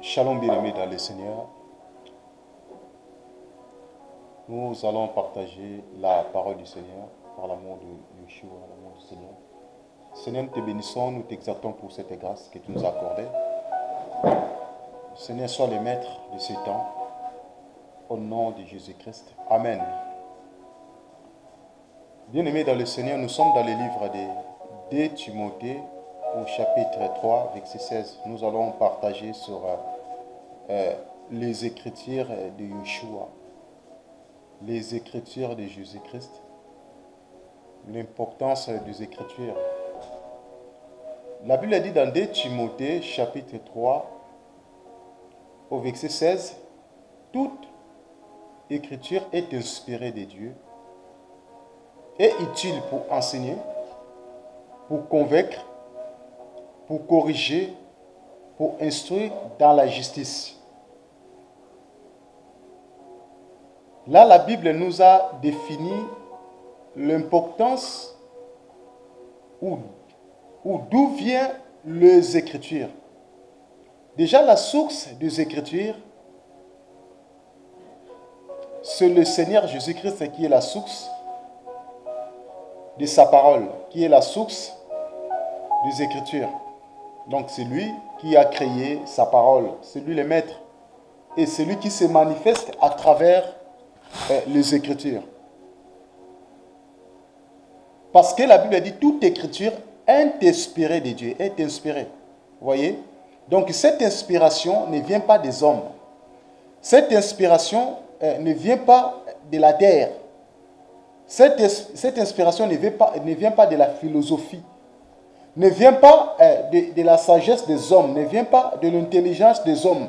Shalom bien-aimés dans le Seigneur. Nous allons partager la parole du Seigneur par l'amour de Yeshua, l'amour du Seigneur. Seigneur, nous te bénissons, nous t'exaltons pour cette grâce que tu nous as accordée. Seigneur, sois le maître de ce temps. Au nom de Jésus-Christ. Amen. Bien-aimés dans le Seigneur, nous sommes dans le livre de 2 Timothée, au chapitre 3, verset 16. Nous allons partager sur les Écritures de Yeshua, les Écritures de Jésus-Christ, l'importance des Écritures. La Bible dit dans 2 Timothée, chapitre 3, au verset 16, « Toute Écriture est inspirée de Dieu et utile pour enseigner, pour convaincre, pour corriger, pour instruire dans la justice. » Là, la Bible nous a défini l'importance ou d'où viennent les Écritures. Déjà, la source des Écritures, c'est le Seigneur Jésus-Christ qui est la source de sa parole, qui est la source des Écritures. Donc, c'est lui qui a créé sa parole, c'est lui le maître. Et c'est lui qui se manifeste à travers les Écritures. Parce que la Bible dit toute Écriture est inspirée de Dieu, est inspirée. Vous voyez? Donc, cette inspiration ne vient pas des hommes. Cette inspiration ne vient pas de la terre. Cette inspiration ne vient pas de la philosophie, ne vient pas de la sagesse des hommes, ne vient pas de l'intelligence des hommes.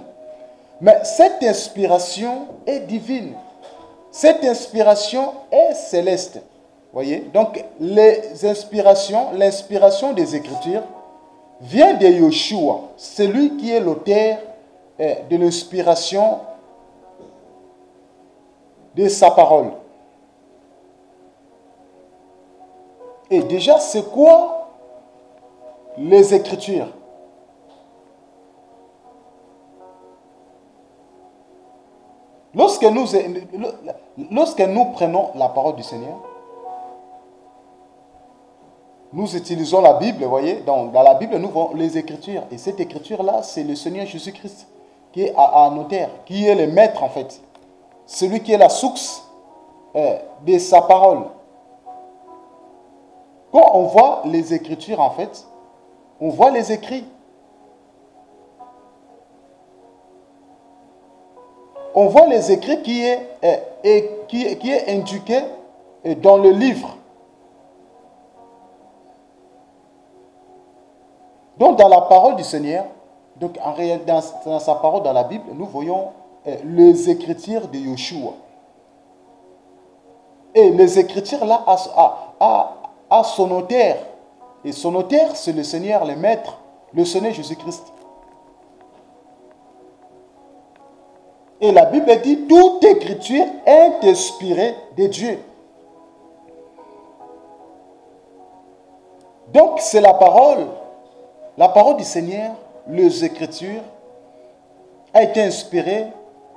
Mais cette inspiration est divine. Cette inspiration est céleste. Voyez? Donc, l'inspiration des Écritures vient de Yeshua, celui qui est l'auteur de l'inspiration de sa parole. Et déjà, c'est quoi les Écritures? Lorsque nous prenons la parole du Seigneur, nous utilisons la Bible, vous voyez, dans la Bible, nous voyons les Écritures. Et cette Écriture-là, c'est le Seigneur Jésus-Christ qui est à nos terres, qui est le maître en fait. Celui qui est la source de sa parole. Quand on voit les Écritures en fait, on voit les écrits. On voit les écrits qui est indiqué dans le livre. Donc dans la parole du Seigneur, donc en réalité dans sa parole dans la Bible, nous voyons les Écritures de Yeshua. Et les Écritures là a son auteur. Et son auteur, c'est le Seigneur, le Maître, le Seigneur Jésus-Christ. Et la Bible dit, toute Écriture est inspirée de Dieu. Donc c'est la parole du Seigneur, les Écritures, a été inspirée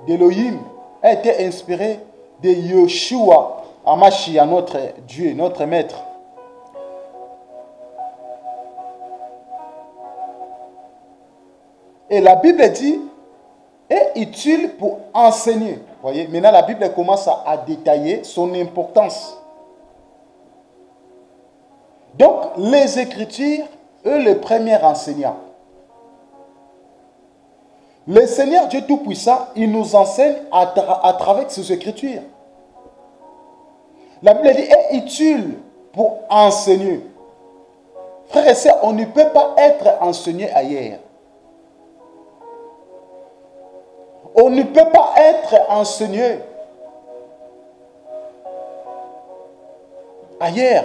d'Élohim, a été inspirée de Yeshua, Amashia, notre Dieu, notre Maître. Et la Bible dit, est utile pour enseigner. Vous voyez, maintenant la Bible commence à détailler son importance. Donc, les Écritures, eux, les premiers enseignants. Le Seigneur Dieu Tout-Puissant, il nous enseigne à travers ses Écritures. La Bible dit, est utile pour enseigner. Frères et sœurs, on ne peut pas être enseigné ailleurs. On ne peut pas être enseigné ailleurs.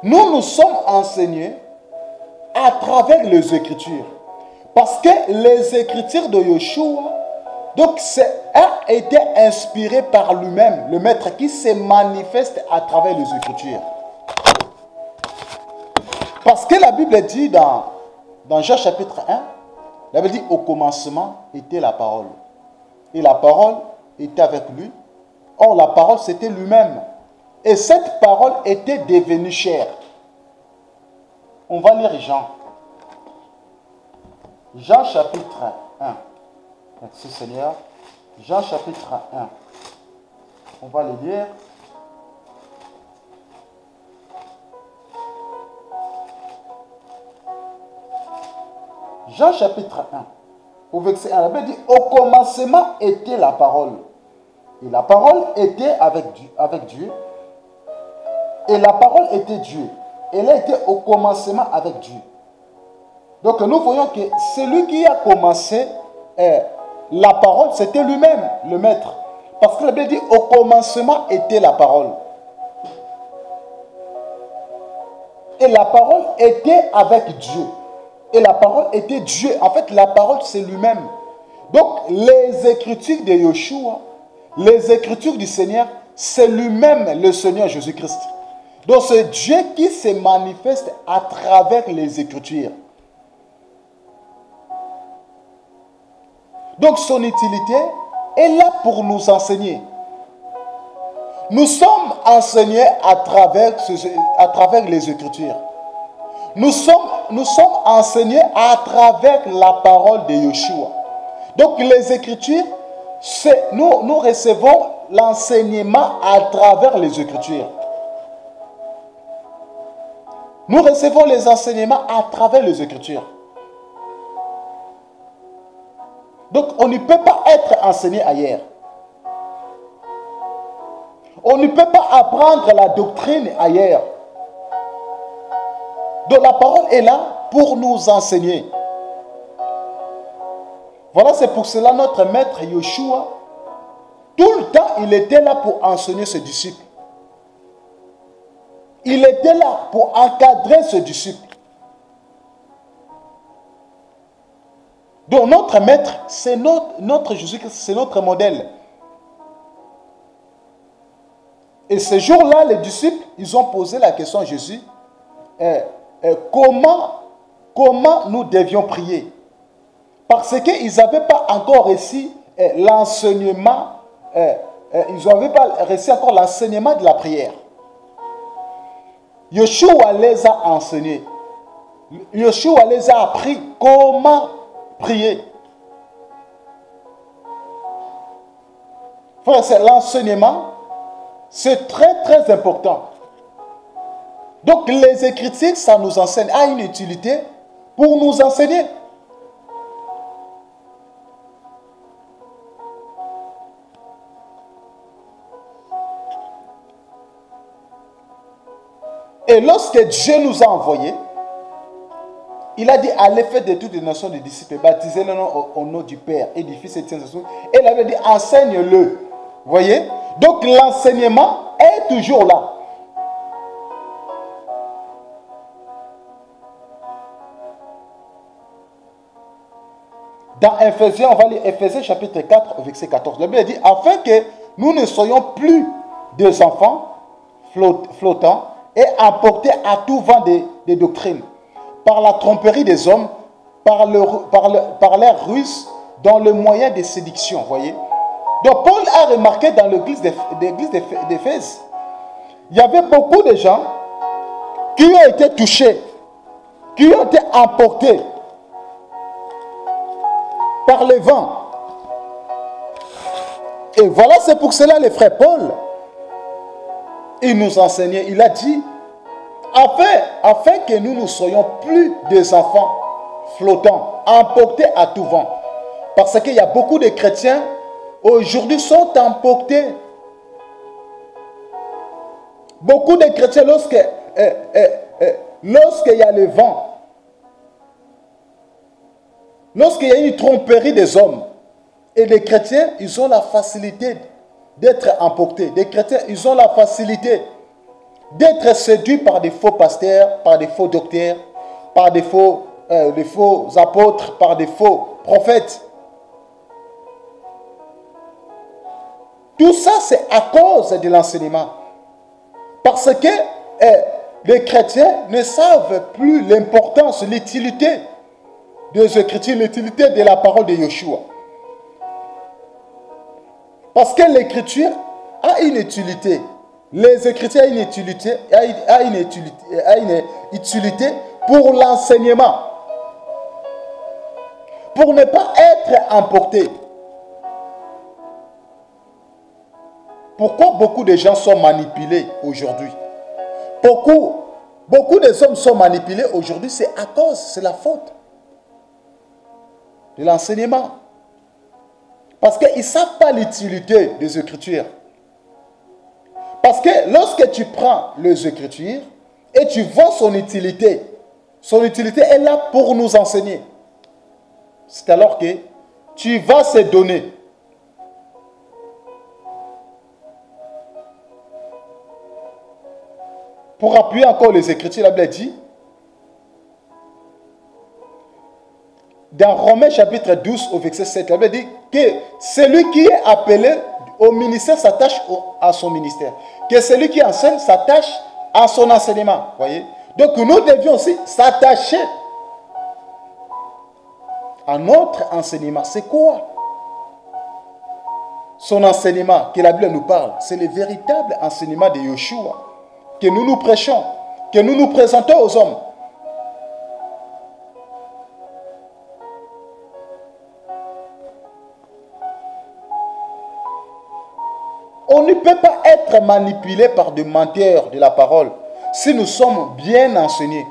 Nous sommes enseignés à travers les Écritures. Parce que les Écritures de Yeshua, donc, a été inspiré par lui-même, le Maître qui se manifeste à travers les Écritures. Parce que la Bible dit dans Jean chapitre 1, La Bible dit, au commencement était la parole. Et la parole était avec lui. Or, la parole, c'était lui-même. Et cette parole était devenue chair. On va lire Jean. Jean chapitre 1. Merci Seigneur. Jean chapitre 1. On va le lire. Jean chapitre 1. Au verset 1, la Bible dit, au commencement était la parole. Et la parole était avec Dieu. Et la parole était Dieu. Elle était au commencement avec Dieu. Donc nous voyons que celui qui a commencé la parole, c'était lui-même, le maître. Parce que la Bible dit, au commencement était la parole. Et la parole était avec Dieu. Et la parole était Dieu. En fait, la parole, c'est lui-même. Donc, les écritures de Yeshua, les écritures du Seigneur, c'est lui-même le Seigneur Jésus-Christ. Donc, c'est Dieu qui se manifeste à travers les écritures. Donc, son utilité est là pour nous enseigner. Nous sommes enseignés à travers les Écritures. Nous sommes enseignés à travers la parole de Yeshua. Donc, les Écritures, nous recevons l'enseignement à travers les Écritures. Nous recevons les enseignements à travers les Écritures. Donc, on ne peut pas être enseigné ailleurs. On ne peut pas apprendre la doctrine ailleurs. Donc, la parole est là pour nous enseigner. Voilà, c'est pour cela notre maître Yeshua, tout le temps, il était là pour enseigner ses disciples. Il était là pour encadrer ses disciples. Donc notre maître, c'est notre Jésus-Christ, c'est notre modèle. Et ce jour-là, les disciples, ils ont posé la question à Jésus, comment nous devions prier? Parce qu'ils n'avaient pas encore reçu l'enseignement, ils n'avaient pas reçu encore l'enseignement de la prière. Yeshua les a enseignés. Yeshua les a appris comment prier. Frère, c'est l'enseignement, c'est très très important. Donc les Écritures, ça nous enseigne, a une utilité pour nous enseigner. Et lorsque Dieu nous a envoyés, il a dit, allez faire de toutes les nations de disciples, baptisez-les au nom du Père et du Fils et du Saint-Esprit. Et il avait dit, enseigne-le. Vous voyez? Donc l'enseignement est toujours là. Dans Éphésiens, on va lire Éphésiens chapitre 4, verset 14. La Bible dit, afin que nous ne soyons plus des enfants flottants et emportés à tout vent des doctrines, par la tromperie des hommes, par l'air ruse, dans le moyen de séduction. Voyez. Donc Paul a remarqué dans l'église d'Éphèse, il y avait beaucoup de gens qui ont été touchés, qui ont été emportés par le vent. Et voilà, c'est pour cela les frères Paul, il nous enseignait, il a dit, afin que nous ne soyons plus des enfants flottants, emportés à tout vent. Parce qu'il y a beaucoup de chrétiens aujourd'hui sont emportés. Beaucoup de chrétiens, lorsqu'il y a le vent, lorsqu'il y a une tromperie des hommes, et les chrétiens, ils ont la facilité d'être emportés. Les chrétiens, ils ont la facilité d'être séduits par des faux pasteurs, par des faux docteurs, par des faux apôtres, par des faux prophètes. Tout ça, c'est à cause de l'enseignement. Parce que les chrétiens ne savent plus l'importance, l'utilité des Écritures, l'utilité de la parole de Yeshua. Parce que l'Écriture a une utilité. Les Écritures ont une utilité, utilité pour l'enseignement. Pour ne pas être emporté. Pourquoi beaucoup de gens sont manipulés aujourd'hui? Beaucoup des hommes sont manipulés aujourd'hui, c'est la faute de l'enseignement. Parce qu'ils ne savent pas l'utilité des Écritures. Parce que lorsque tu prends les Écritures et tu vois son utilité est là pour nous enseigner. C'est alors que tu vas se donner. Pour appuyer encore les Écritures, la Bible dit, dans Romains chapitre 12 au verset 7, la Bible dit que celui qui est appelé au ministère s'attache à son ministère. Que celui qui enseigne s'attache à son enseignement. Voyez? Donc nous devions aussi s'attacher à notre enseignement. C'est quoi? Son enseignement, que la Bible nous parle, c'est le véritable enseignement de Yeshua que nous nous prêchons, que nous nous présentons aux hommes. On ne peut pas être manipulé par des menteurs de la parole si nous sommes bien enseignés.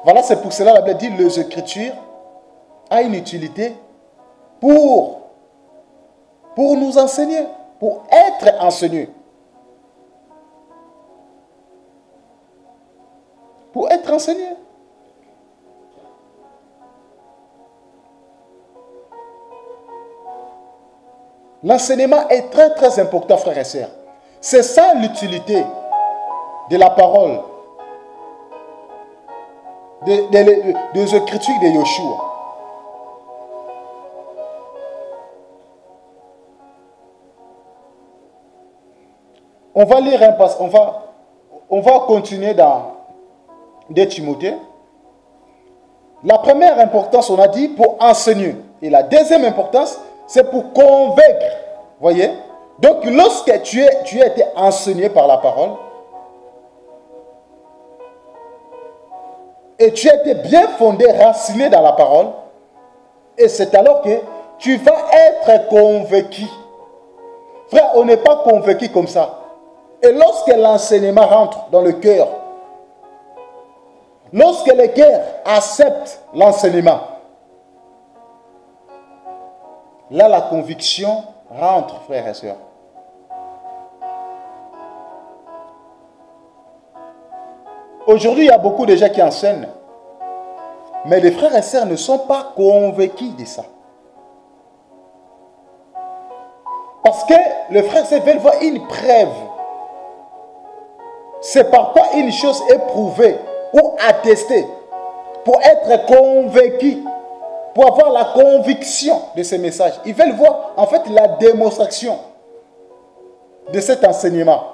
Voilà, c'est pour cela que la Bible dit les Écritures ont une utilité pour nous enseigner, pour être enseignés. Pour être enseigné. L'enseignement est très très important, frères et sœurs. C'est ça l'utilité de la parole, des Écritures de Yeshua. On va lire un passage, on va continuer dans 2 Timothée. La première importance, on a dit, pour enseigner. Et la deuxième importance, c'est pour convaincre. Voyez? Donc, lorsque tu as été enseigné par la parole, et tu as été bien fondé, raciné dans la parole, et c'est alors que tu vas être convaincu. Frère, on n'est pas convaincu comme ça. Et lorsque l'enseignement rentre dans le cœur, lorsque le cœur accepte l'enseignement, là la conviction rentre, frères et sœurs. Aujourd'hui, il y a beaucoup de gens qui enseignent, mais les frères et sœurs ne sont pas convaincus de ça. Parce que les frères et sœurs veulent voir une preuve. C'est parfois une chose éprouvée ou attestée pour être convaincu, pour avoir la conviction de ce message. Ils veulent voir en fait la démonstration de cet enseignement.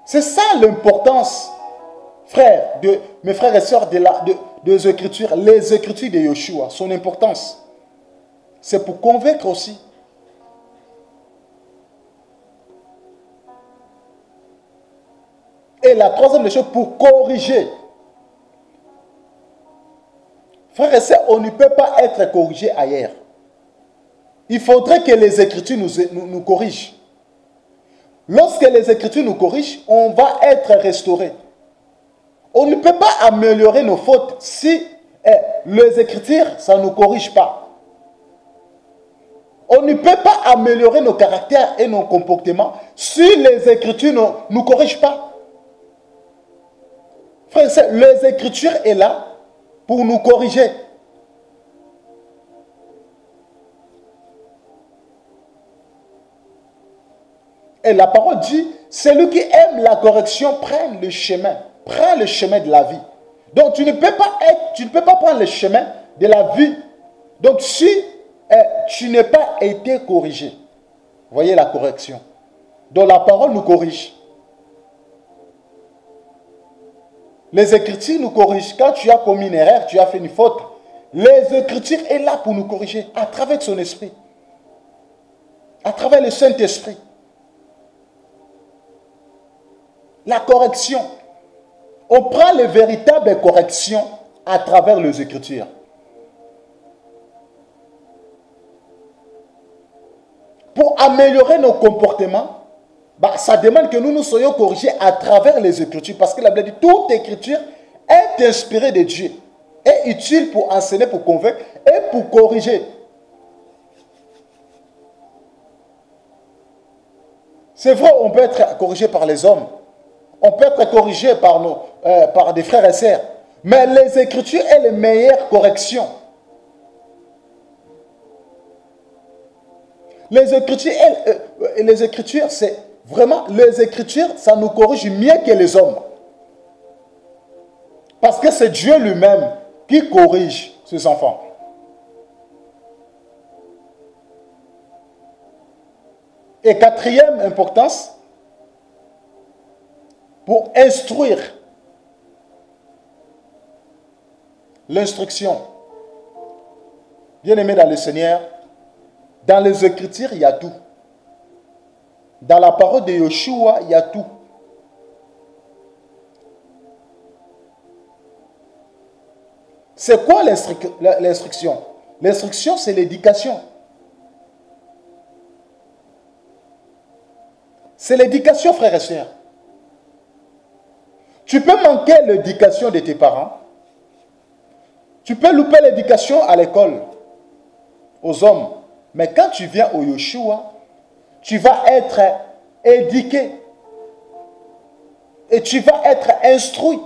C'est ça l'importance, frères, mes frères et sœurs, des Écritures, les Écritures de Yeshua, son importance. C'est pour convaincre aussi. Et la troisième des choses, pour corriger. Frères et sœurs, on ne peut pas être corrigé ailleurs. Il faudrait que les Écritures nous corrigent. Lorsque les Écritures nous corrigent, on va être restauré. On ne peut pas améliorer nos fautes si les Écritures, ça ne nous corrige pas. On ne peut pas améliorer nos caractères et nos comportements si les Écritures ne nous corrigent pas. Frère, les Écritures sont là pour nous corriger. Et la parole dit, celui qui aime la correction prend le chemin de la vie. Donc tu ne peux pas prendre le chemin de la vie. Donc si tu n'es pas été corrigé, voyez la correction. Donc la parole nous corrige. Les Écritures nous corrigent. Quand tu as commis une erreur, tu as fait une faute, les Écritures sont là pour nous corriger à travers son esprit, à travers le Saint-Esprit. La correction. On prend les véritables corrections à travers les Écritures. Pour améliorer nos comportements, ça demande que nous soyons corrigés à travers les Écritures. Parce que la Bible dit, toute Écriture est inspirée de Dieu. Est utile pour enseigner, pour convaincre et pour corriger. C'est vrai, on peut être corrigé par les hommes. On peut être corrigé par des frères et sœurs. Mais les Écritures sont les meilleures corrections. Les Écritures, c'est vraiment, les Écritures, ça nous corrige mieux que les hommes. Parce que c'est Dieu lui-même qui corrige ses enfants. Et quatrième importance, pour instruire. L'instruction. Bien-aimé dans le Seigneur, dans les Écritures, il y a tout. Dans la parole de Yeshua, il y a tout. C'est quoi l'instruction? L'instruction, c'est l'éducation. C'est l'éducation, frères et sœurs. Tu peux manquer l'éducation de tes parents. Tu peux louper l'éducation à l'école, aux hommes. Mais quand tu viens au Yeshua, tu vas être éduqué. Et tu vas être instruit.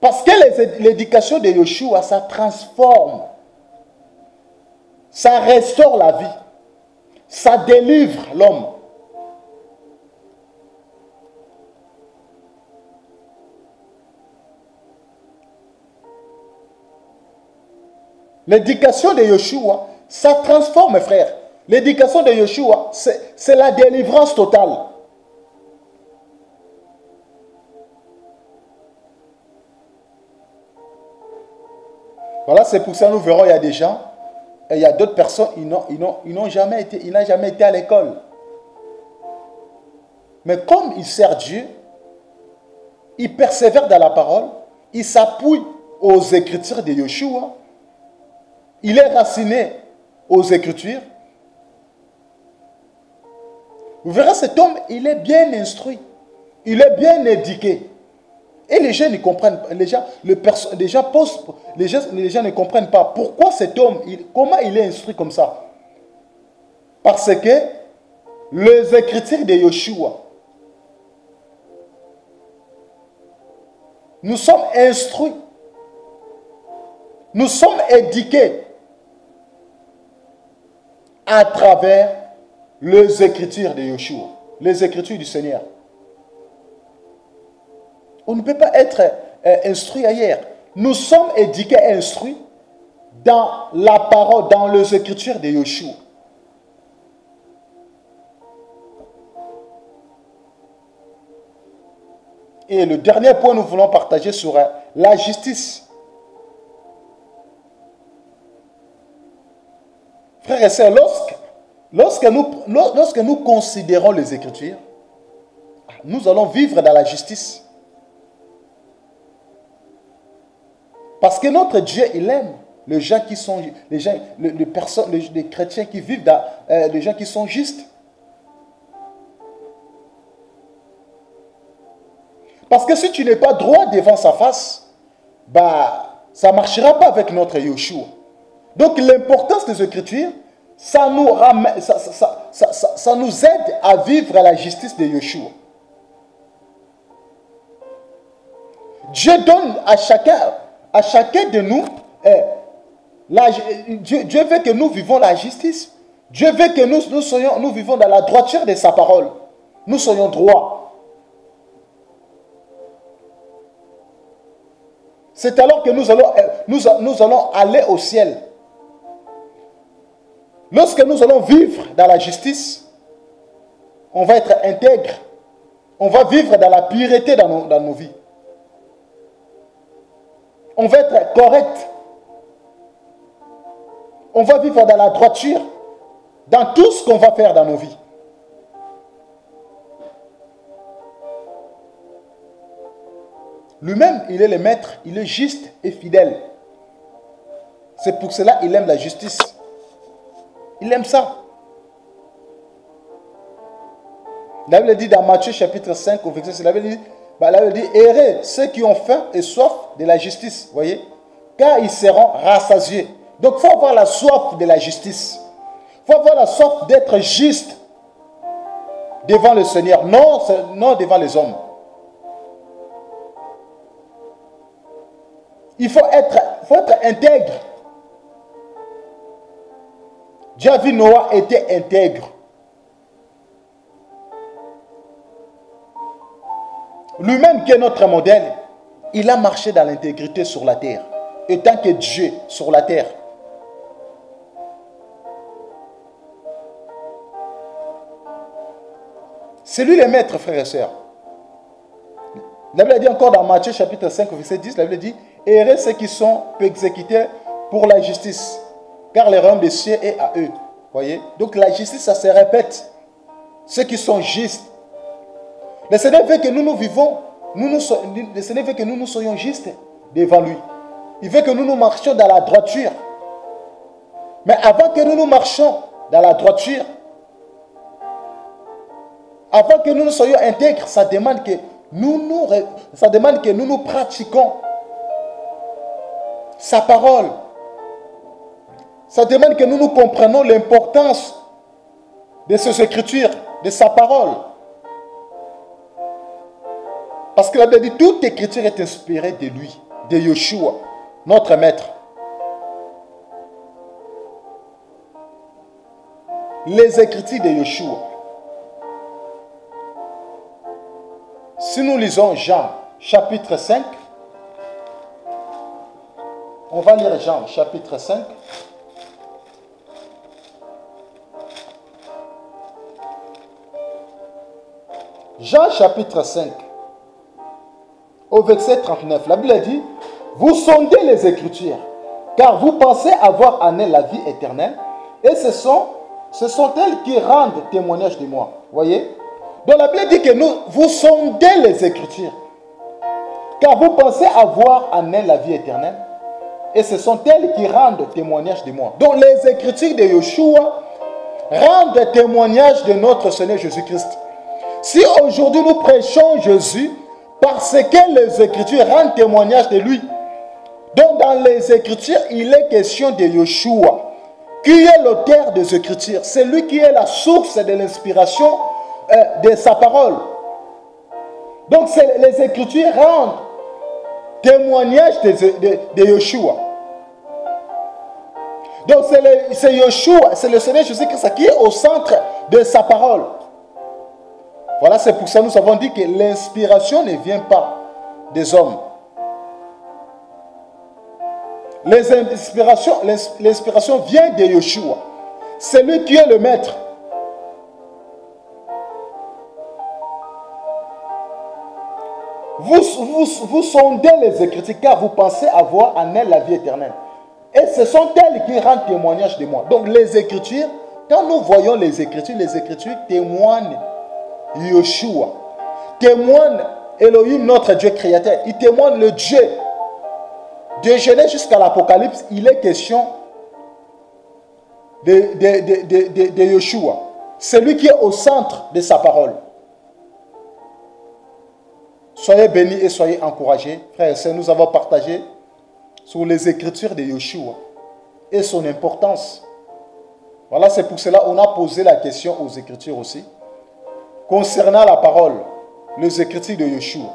Parce que l'éducation de Yeshua, ça transforme. Ça restaure la vie. Ça délivre l'homme. L'éducation de Yeshua, ça transforme, mes frères. L'éducation de Yeshua, c'est la délivrance totale. Voilà, c'est pour ça que nous verrons, il y a des gens, et il y a d'autres personnes, ils n'ont jamais été à l'école. Mais comme ils servent Dieu, ils persévèrent dans la parole, ils s'appuient aux Écritures de Yeshua, il est raciné aux Écritures. Vous verrez, cet homme, il est bien instruit. Il est bien éduqué. Et les gens ne comprennent pas. Les gens ne comprennent pas pourquoi cet homme, comment il est instruit comme ça. Parce que les Écritures de Yeshua, nous sommes instruits. Nous sommes éduqués à travers les Écritures de Yeshua, les Écritures du Seigneur. On ne peut pas être instruit ailleurs. Nous sommes éduqués et instruits dans la parole, dans les Écritures de Yeshua. Et le dernier point, nous voulons partager sur la justice. Frères et sœurs, lorsque nous considérons les Écritures, nous allons vivre dans la justice. Parce que notre Dieu, il aime les gens qui sont, les chrétiens qui vivent dans, les gens qui sont justes. Parce que si tu n'es pas droit devant sa face, ça ne marchera pas avec notre Yeshua. Donc l'importance des Écritures, ça nous aide à vivre la justice de Yeshua. Dieu donne à chacun de nous, Dieu veut que nous vivons la justice. Dieu veut que nous vivons dans la droiture de sa parole. Nous soyons droits. C'est alors que nous allons aller au ciel. Lorsque nous allons vivre dans la justice, on va être intègre. On va vivre dans la pureté dans nos vies. On va être correct. On va vivre dans la droiture, dans tout ce qu'on va faire dans nos vies. Lui-même, il est le maître, il est juste et fidèle. C'est pour cela qu'il aime la justice. Il aime ça. La Bible dit dans Matthieu chapitre 5, au verset 6, la Bible dit, errez ceux qui ont faim et soif de la justice, voyez, car ils seront rassasiés. Donc, il faut avoir la soif de la justice. Il faut avoir la soif d'être juste devant le Seigneur, non devant les hommes. Il faut être intègre. Dieu a vu Noah était intègre. Lui-même qui est notre modèle, il a marché dans l'intégrité sur la terre, étant que Dieu sur la terre. C'est lui le maître, frères et sœurs. La Bible dit encore dans Matthieu chapitre 5, verset 10, la Bible dit, errez ceux qui sont exécutés pour la justice, car le royaume des cieux est à eux. Voyez? Donc la justice, ça se répète. Ceux qui sont justes. Le Seigneur veut que nous vivons, le Seigneur veut que nous soyons justes devant lui. Il veut que nous marchions dans la droiture. Mais avant que nous marchions dans la droiture, avant que nous soyons intègres, ça demande que nous pratiquions sa parole. Ça demande que nous comprenions l'importance de ces écritures, de sa parole. Parce que la Bible dit, toute écriture est inspirée de lui, de Yeshua, notre maître. Les écritures de Yeshua. Si nous lisons Jean chapitre 5, on va lire Jean chapitre 5. Jean chapitre 5, au verset 39, la Bible dit, vous sondez les Écritures, car vous pensez avoir en elles la vie éternelle, et ce sont elles qui rendent témoignage de moi. Voyez? Donc la Bible dit que vous sondez les Écritures, car vous pensez avoir en elles la vie éternelle, et ce sont elles qui rendent témoignage de moi. Donc les Écritures de Yeshua rendent témoignage de notre Seigneur Jésus-Christ. Si aujourd'hui nous prêchons Jésus, parce que les Écritures rendent témoignage de lui. Donc dans les Écritures, il est question de Yeshua, qui est l'auteur des Écritures. C'est lui qui est la source de l'inspiration de sa parole. Donc les Écritures rendent témoignage de Yeshua. Donc c'est Yeshua, c'est le Seigneur Jésus-Christ qui est au centre de sa parole. Voilà, c'est pour ça que nous avons dit que l'inspiration ne vient pas des hommes. L'inspiration vient de Yeshua. C'est lui qui est le maître. Vous sondez les Écritures car vous pensez avoir en elles la vie éternelle. Et ce sont elles qui rendent témoignage de moi. Donc les Écritures, quand nous voyons les Écritures témoignent Yeshua, témoigne Elohim, notre Dieu créateur. Il témoigne le Dieu. De Genèse jusqu'à l'Apocalypse, il est question de Yeshua. C'est lui qui est au centre de sa parole. Soyez bénis et soyez encouragés. Frères et sœurs, nous avons partagé sur les Écritures de Yeshua et son importance. Voilà, c'est pour cela qu'on a posé la question aux Écritures aussi. Concernant la parole, les Écritures de Yeshua,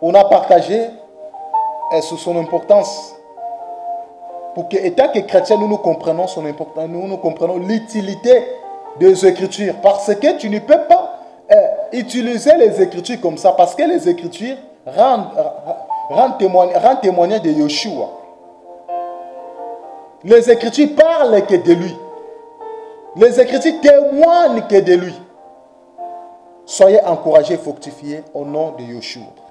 on a partagé sur son importance. Pour que, étant que chrétiens, nous comprenons son importance, nous comprenons l'utilité des Écritures. Parce que tu ne peux pas utiliser les Écritures comme ça, parce que les Écritures rendent témoignage de Yeshua. Les Écritures parlent que de lui. Les Écritures témoignent que de lui. Soyez encouragés et fortifiés au nom de Yeshua.